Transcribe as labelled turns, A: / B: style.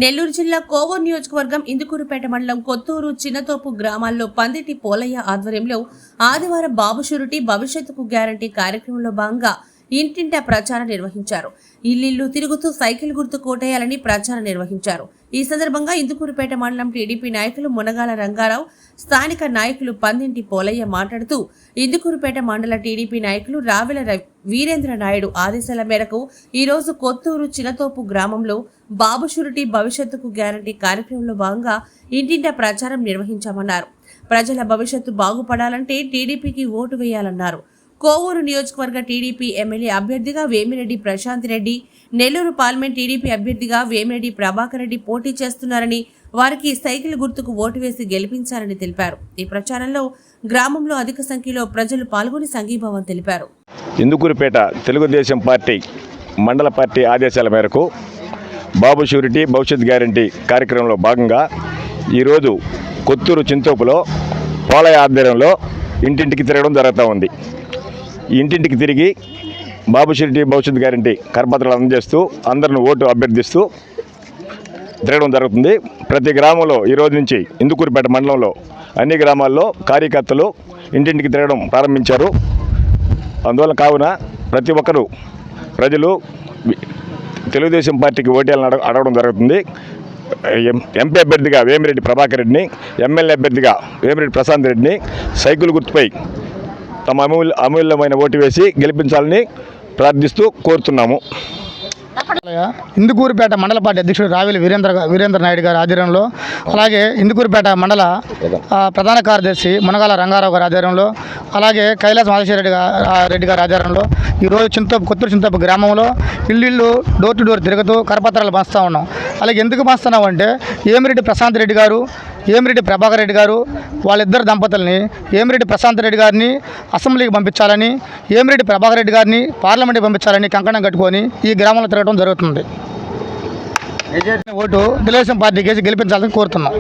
A: నెల్లూరు జిల్లా కోవూరు నియోజకవర్గం ఇందుకూరుపేట మండలం కొత్తూరు చిన్నతోపు గ్రామాల్లో పందిటి పోలయ్య ఆధ్వర్యంలో ఆదివారం బాబు షూరిటీ భవిష్యత్తుకు గ్యారంటీ కార్యక్రమంలో భాగంగా ఇంటింటా ప్రచారం నిర్వహించారు. ఇల్లు తిరుగుతూ సైకిల్ గుర్తు కోటేయాలని ప్రచారం నిర్వహించారు. ఈ సందర్భంగా ఇందుకూరుపేట మండలం టీడీపీ నాయకులు మునగాల రంగారావు, స్థానిక నాయకులు పందింటి పోలయ్య మాట్లాడుతూ ఇందుకూరుపేట మండల టీడీపీ నాయకులు రావెల వీరేంద్ర నాయుడు ఆదేశాల మేరకు ఈరోజు కొత్తూరు చిన్నతోపు గ్రామంలో బాబు షూరిటీ భవిష్యత్తుకు గ్యారంటీ కార్యక్రమంలో భాగంగా ఇంటింటా ప్రచారం నిర్వహించామన్నారు. ప్రజల భవిష్యత్తు బాగుపడాలంటే టీడీపీకి ఓటు వేయాలన్నారు. కోవూరు నియోజకవర్గ టీడీపీ ఎమ్మెల్యే అభ్యర్థిగా వేమిరెడ్డి ప్రశాంత్ రెడ్డి, నెల్లూరు పార్లమెంట్ టీడీపీ అభ్యర్థిగా వేమిరెడ్డి ప్రభాకర్ రెడ్డి పోటీ చేస్తున్నారని, వారికి సైకిల్ గుర్తుకు ఓటు వేసి గెలిపించాలని తెలిపారు. ఈ ప్రచారంలో గ్రామంలో అధిక సంఖ్యలో ప్రజలు పాల్గొని సంఘీభావం తెలిపారు.
B: ఇందుకూరుపేట తెలుగుదేశం పార్టీ మండల పార్టీ ఆదేశాల మేరకు బాబు షూరిటీ భవిష్యత్ గ్యారంటీ కార్యక్రమంలో భాగంగా ఈరోజు కొత్తూరు చింతోపులో పోలయ్య ఆధ్వర్యంలో ఇంటింటికి తిరగడం జరుగుతూ ఉంది. ఇంటింటికి తిరిగి బాబు షూరిటీ భవిష్యత్ గ్యారంటీ కరపత్రాలు అందజేస్తూ అందరిని ఓటు అభ్యర్థిస్తూ తిరగడం జరుగుతుంది. ప్రతి గ్రామంలో ఈరోజు నుంచి ఇందుకూరుపేట మండలంలో అన్ని గ్రామాల్లో కార్యకర్తలు ఇంటింటికి తిరగడం ప్రారంభించారు. అందువల్ల కావున ప్రతి ఒక్కరూ ప్రజలు తెలుగుదేశం పార్టీకి ఓటేయాలని అడగడం జరుగుతుంది. ఎంపీ అభ్యర్థిగా వేమిరెడ్డి ప్రభాకర్ రెడ్డిని, ఎమ్మెల్యే అభ్యర్థిగా వేమిరెడ్డి ప్రశాంత్ రెడ్డిని సైకిల్ గుర్తుపై తమ అమూల్యమైన ఓటు వేసి గెలిపించాలని ప్రార్థిస్తూ కోరుతున్నాము.
C: ఇందుకూరుపేట మండల పార్టీ అధ్యక్షుడు రావెల వీరేంద్ర నాయుడు గారి ఆధ్వర్యంలో, అలాగే ఇందుకూరుపేట మండల ప్రధాన కార్యదర్శి మునగాల రంగారావు గారి ఆధ్వర్యంలో, అలాగే కైలాస మాధేశ్వర రెడ్డి గారి ఆధ్వర్యంలో ఈరోజు కొత్తూరు చింతోపు గ్రామంలో ఇల్లు డోర్ టు డోర్ తిరుగుతూ కరపత్రాలు పంచుతూ ఉన్నాం. అలాగే ఎందుకు పంచుతున్నాం అంటే వేమిరెడ్డి ప్రశాంత్ రెడ్డి గారు, వేమిరెడ్డి ప్రభాకర్ రెడ్డి గారు వాళ్ళిద్దరు దంపతుల్ని వేమిరెడ్డి ప్రశాంత్ రెడ్డి గారిని అసెంబ్లీకి పంపించాలని, వేమిరెడ్డి ప్రభాకర్ రెడ్డి గారిని పార్లమెంట్కి పంపించాలని కంకణం కట్టుకొని ఈ గ్రామంలో తిరగడం జరుగుతుంది. ఓటు తెలుగుదేశం పార్టీకి గెలిపించాలని కోరుతున్నాం.